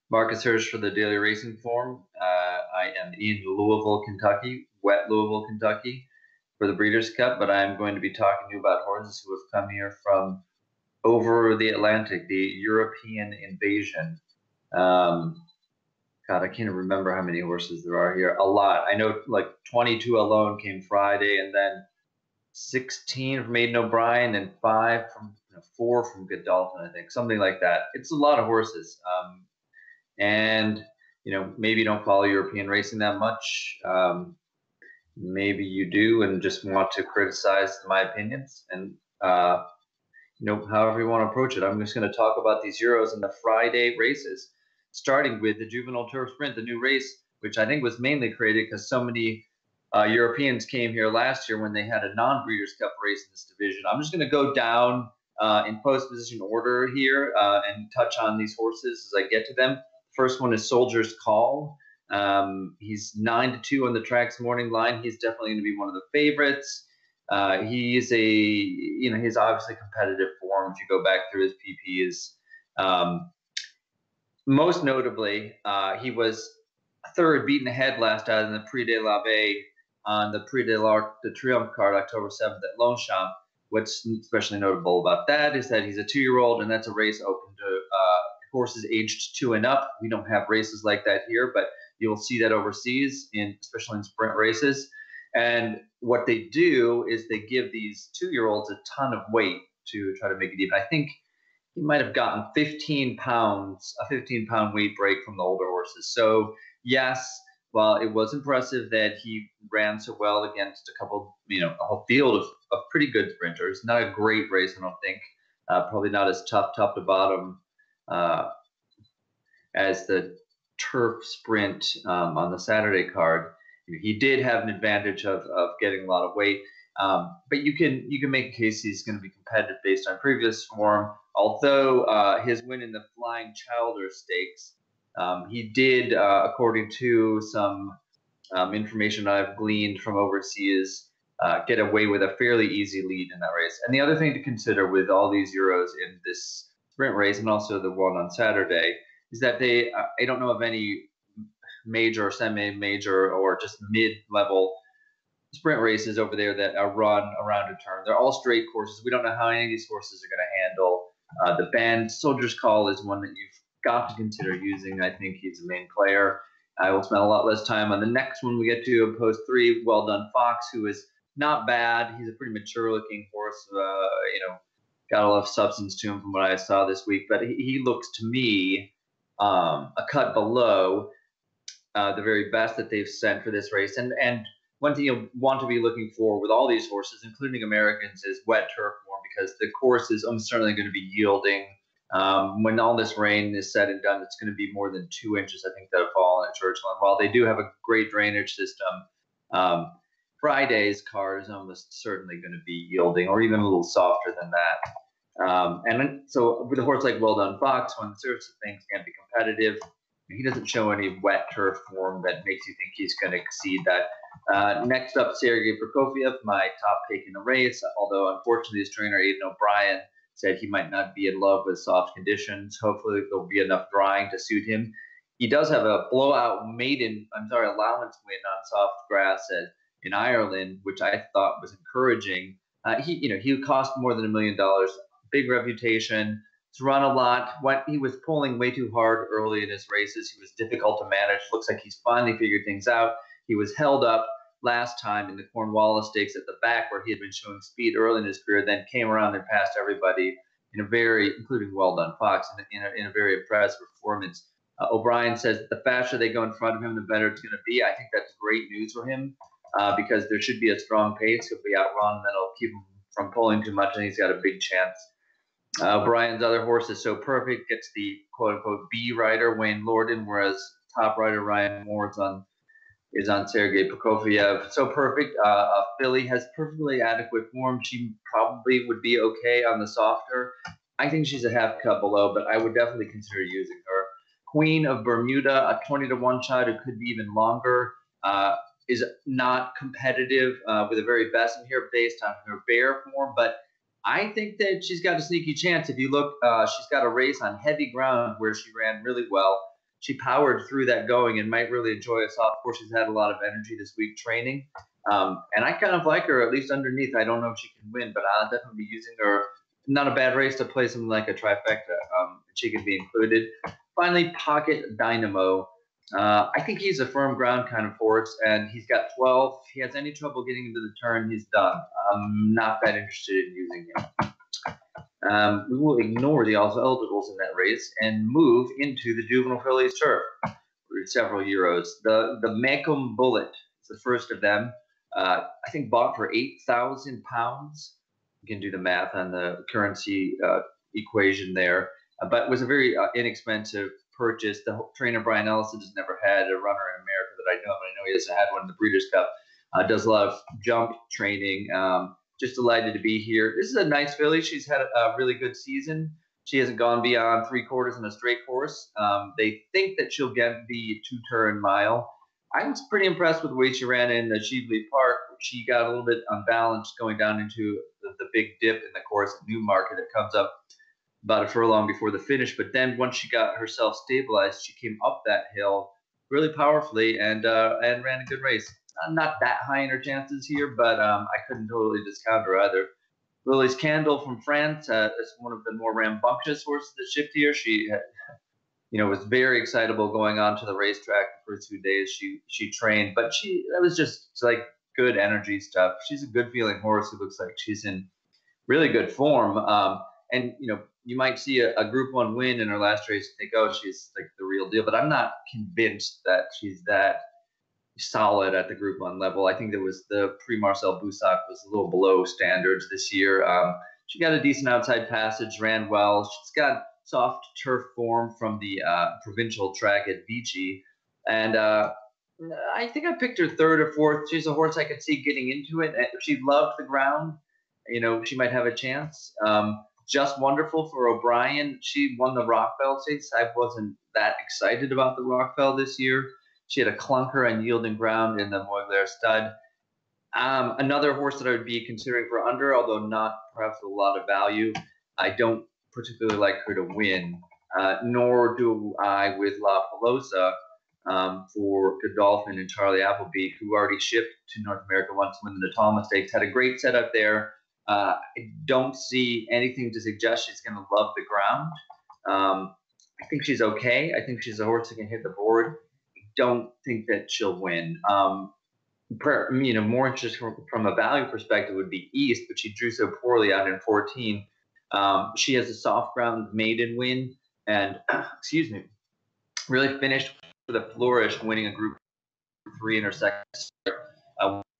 Marcus Hersh for the Daily Racing Form. I am in Louisville, Kentucky, wet Louisville, Kentucky, for the Breeders' Cup, but I'm going to be talking to you about horses who have come here from over the Atlantic, the European invasion. God, I can't remember how many horses there are here. A lot. I know like 22 alone came Friday, and then 16 from Aidan O'Brien, and four from Godolphin, I think, something like that. It's a lot of horses. And maybe you don't follow European racing that much. Maybe you do and just want to criticize my opinions, and however you want to approach it. I'm just going to talk about these Euros and the Friday races, starting with the Juvenile Turf Sprint, the new race, which I think was mainly created because so many Europeans came here last year when they had a non-Breeders' Cup race in this division. I'm just going to go down in post-position order here and touch on these horses as I get to them. First one is Soldier's Call. He's 9-2 on the track's morning line. He's definitely going to be one of the favorites. He's obviously competitive form. If you go back through his PPs, most notably, he was third, beaten ahead last out in the Prix de la Veille on the Prix de l'Arc de Triomphe card, October 7th at Longchamp. What's especially notable about that is that he's a 2-year-old, and that's a race open to horses aged 2 and up. We don't have races like that here, but you'll see that overseas, especially in sprint races. And what they do is they give these 2-year-olds a ton of weight to try to make it even. I think he might have gotten 15 pounds, a 15-pound weight break from the older horses. So yes, while it was impressive that he ran so well against a whole field of pretty good sprinters, not a great race, I don't think. Probably not as top to bottom as the Turf Sprint on the Saturday card. He did have an advantage of getting a lot of weight, but you can make a case he's going to be competitive based on previous form. Although his win in the Flying Childer Stakes, he did, according to some information I've gleaned from overseas, get away with a fairly easy lead in that race. And the other thing to consider with all these Euros in this sprint race, and also the one on Saturday, is that I don't know of any major, semi-major, or just mid-level sprint races over there that are run around a turn. They're all straight courses. We don't know how any of these horses are going to handle the bend. Soldier's Call is one that you've got to consider using. I think he's the main player. I will spend a lot less time on the next one we get to, post 3, Well Done Fox, who is not bad. He's a pretty mature-looking horse. Got a lot of substance to him from what I saw this week, but he looks to me a cut below the very best that they've sent for this race. And one thing you'll want to be looking for with all these horses, including Americans, is wet turf form, because the course is almost certainly going to be yielding. When all this rain is said and done, it's going to be more than 2 inches, I think, that have fallen at Churchland. While they do have a great drainage system, Friday's card is almost certainly going to be yielding, or even a little softer than that. And so with a horse like Well Done Fox, when the surface of things can't be competitive, he doesn't show any wet turf form that makes you think he's going to exceed that. Next up, Sergei Prokofiev, my top pick in the race, although unfortunately his trainer, Aidan O'Brien, said he might not be in love with soft conditions. Hopefully there'll be enough drying to suit him. He does have a allowance win on soft grass in Ireland, which I thought was encouraging. He cost more than $1 million, big reputation. He's run a lot. He was pulling way too hard early in his races. He was difficult to manage. Looks like he's finally figured things out. He was held up last time in the Cornwallis Stakes at the back, where he had been showing speed early in his career, then came around and passed everybody including Well Done Fox, in a very impressive performance. O'Brien says that the faster they go in front of him, the better it's going to be. I think that's great news for him because there should be a strong pace. He'll be outrun, that'll keep him from pulling too much, and he's got a big chance. Brian's other horse is So Perfect, gets the quote-unquote B rider, Wayne Lorden, whereas top rider Ryan Moore is on Sergei Prokofiev. So Perfect, a filly, has perfectly adequate form. She probably would be okay on the softer. I think she's a half cut below, but I would definitely consider using her. Queen of Bermuda, a 20-1 shot who could be even longer, is not competitive with the very best in here based on her bear form, but I think that she's got a sneaky chance. If you look, she's got a race on heavy ground where she ran really well. she powered through that going and might really enjoy a soft course. She's had a lot of energy this week training. And I kind of like her, at least underneath. I don't know if she can win, but I'll definitely be using her. Not a bad race to play something like a trifecta. She can be included. Finally, Pocket Dynamo. I think he's a firm ground kind of horse, and he's got 12. If he has any trouble getting into the turn, he's done. I'm not that interested in using him. We will ignore the eligibles in that race and move into the Juvenile Fillies Turf for several euros. The Macomb Bullet is the first of them. I think bought for £8,000. You can do the math on the currency equation there, but it was a very inexpensive purchase. The trainer Brian Ellison has never had a runner in America that I know, but I know he hasn't had one in the Breeders' Cup. Does a lot of jump training. Just delighted to be here. This is a nice filly. She's had a really good season. She hasn't gone beyond 3/4 in a straight course. They think that she'll get the 2-turn mile. I was pretty impressed with the way she ran in the Sheevley Park. She got a little bit unbalanced going down into the big dip in the course at Newmarket. It comes up about a furlong before the finish. But then once she got herself stabilized, she came up that hill really powerfully and ran a good race. Not that high in her chances here, but I couldn't totally discount her either. Lily's Candle from France is one of the more rambunctious horses that shipped here. She had, was very excitable going on to the racetrack the first 2 days she trained, but that was just like good energy stuff. She's a good feeling horse who looks like she's in really good form. And you might see a Group 1 win in her last race and think, oh, she's like the real deal, but I'm not convinced that she's that solid at the Group 1 level. I think there was the pre-Marcel Boussac was a little below standards this year. She got a decent outside passage, ran well. She's got soft turf form from the provincial track at Vichy. And I think I picked her third or fourth. She's a horse I could see getting into it. If she loved the ground, she might have a chance. Just Wonderful for O'Brien. She won the Rockfell Stakes. I wasn't that excited about the Rockfell this year. She had a clunker and yielding ground in the Moiglaire Stud. Another horse that I would be considering for under, although not perhaps with a lot of value. I don't particularly like her to win, nor do I with La Pelosa for Godolphin and Charlie Appleby, who already shipped to North America once winning the Talma Stakes. Had a great setup there. I don't see anything to suggest she's going to love the ground. I think she's okay. I think she's a horse that can hit the board. Don't think that she'll win. More interest from a value perspective would be East, but she drew so poorly out in 14. She has a soft ground maiden win, and really finished with a flourish, winning a Group 3 in her second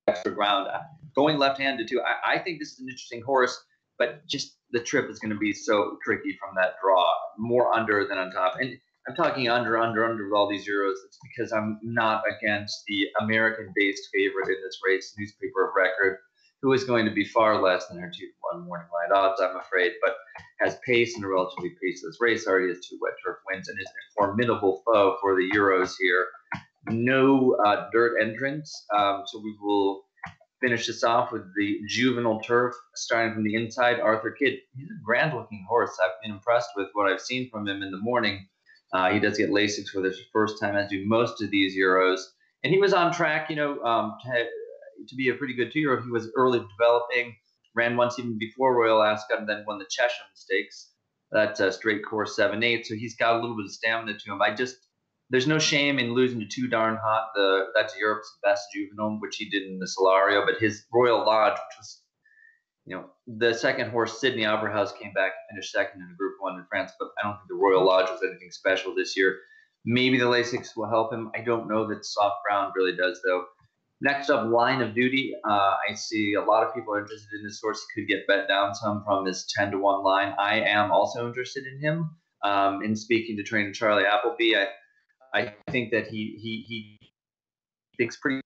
extra ground. Going left-handed too. I think this is an interesting horse, but just the trip is going to be so tricky from that draw. More under than on top, and I'm talking under with all these euros. It's because I'm not against the American-based favorite in this race, Newspaper of Record, who is going to be far less than her 2-1 morning line odds, I'm afraid, but has pace in a relatively paceless race, already has 2 wet turf wins, and is a formidable foe for the euros here. No dirt entrance, so we will finish this off with the Juvenile Turf, starting from the inside. Arthur Kidd, he's a grand-looking horse. I've been impressed with what I've seen from him in the morning. He does get Lasix for the first time, as do most of these euros. And he was on track, to be a pretty good 2-year-old. He was early developing, ran once even before Royal Ascot, and then won the Chesham Stakes. That's a straight course 7/8. So he's got a little bit of stamina to him. There's no shame in losing to Too Darn Hot. That's Europe's best juvenile, which he did in the Solario. But his Royal Lodge, which was, the second horse, Sydney Opera House, came back and finished second in a Group 1 in France. But I don't think the Royal Lodge was anything special this year. Maybe the Lasix will help him. I don't know that soft ground really does, though. Next up, Line of Duty. I see a lot of people are interested in this horse. Could get bet down some from this 10-1 line. I am also interested in him. In speaking to trainer Charlie Appleby, I think that he thinks pretty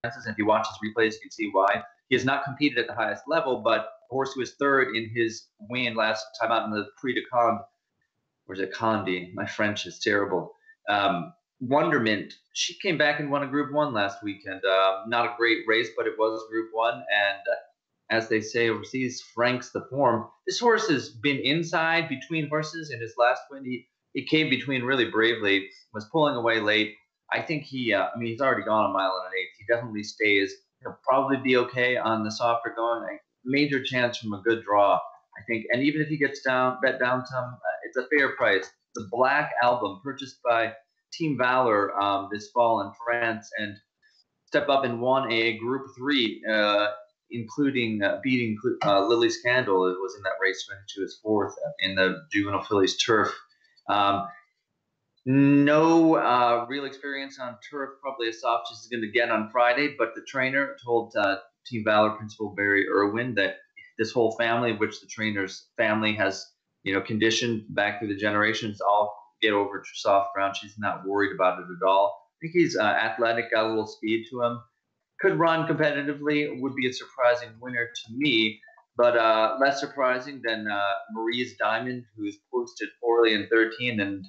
chances. If you watch his replays, you can see why. He has not competed at the highest level, but a horse who was third in his win last time out in the Prix de Conde, or is it Conde? My French is terrible. Wonderment, she came back and won a Group 1 last weekend. Not a great race, but it was Group 1. And as they say overseas, Frank's the form. This horse has been inside between horses in his last win. he came between really bravely, was pulling away late. I think I mean, he's already gone a mile and an eighth. He definitely stays. He'll probably be okay on the softer going. Major chance from a good draw, I think. And even if he gets bet down some, it's a fair price. The Black Album, purchased by Team Valor this fall in France, and step up and won a Group 3, including beating Lily Scandal. It was in that race, went to his fourth in the Juvenile Fillies Turf. No real experience on turf, probably as soft as he's going to get on Friday, but the trainer told Team Valor principal Barry Irwin that this whole family, which the trainer's family has, conditioned back through the generations, all get over to soft ground. She's not worried about it at all. I think he's athletic, got a little speed to him, could run competitively, would be a surprising winner to me, but less surprising than Marie's Diamond, who's posted poorly in 13 and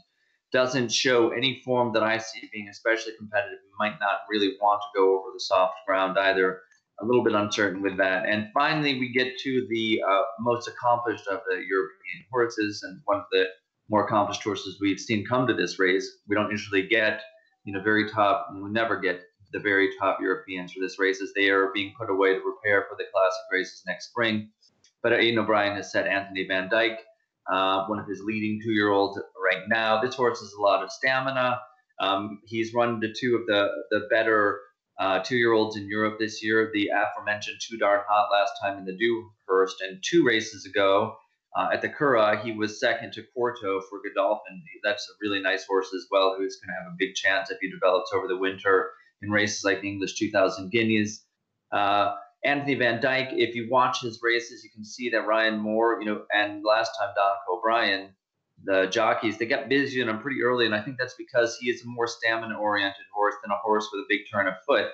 doesn't show any form that I see being especially competitive. We might not really want to go over the soft ground either. A little bit uncertain with that. And finally, we get to the most accomplished of the European horses, and one of the more accomplished horses we've seen come to this race. We don't usually get, very top, and we never get the very top Europeans for this race, as they are being put away to prepare for the classic races next spring. But Aidan O'Brien has set Anthony Van Dyke, one of his leading 2-year-olds right now. This horse has a lot of stamina. He's run to two of the better 2-year-olds in Europe this year. The aforementioned Too Darn Hot last time in the Dewhurst, and 2 races ago at the Curragh, he was second to Quarto for Godolphin. That's a really nice horse as well, who's going to have a big chance if he develops over the winter in races like the English 2000 Guineas. Anthony Van Dyke, if you watch his races, you can see that Ryan Moore, and last time Dominic O'Brien, the jockeys, they got busy on him pretty early, and I think that's because he is a more stamina-oriented horse than a horse with a big turn of foot,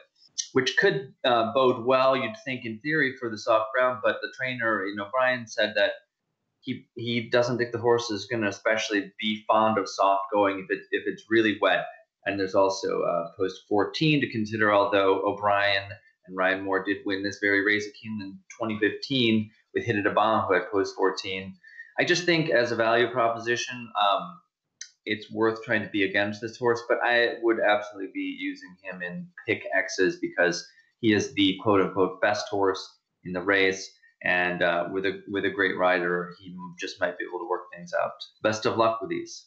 which could bode well, you'd think, in theory, for the soft ground. But the trainer, O'Brien, said that he doesn't think the horse is going to especially be fond of soft going if it's really wet. And there's also post 14 to consider, although O'Brien and Ryan Moore did win this very race at Keeneland in 2015 with Hit It a Bomb, who had post 14. I just think as a value proposition, it's worth trying to be against this horse, but I would absolutely be using him in pick X's because he is the quote unquote best horse in the race. And with a great rider, he just might be able to work things out. Best of luck with these.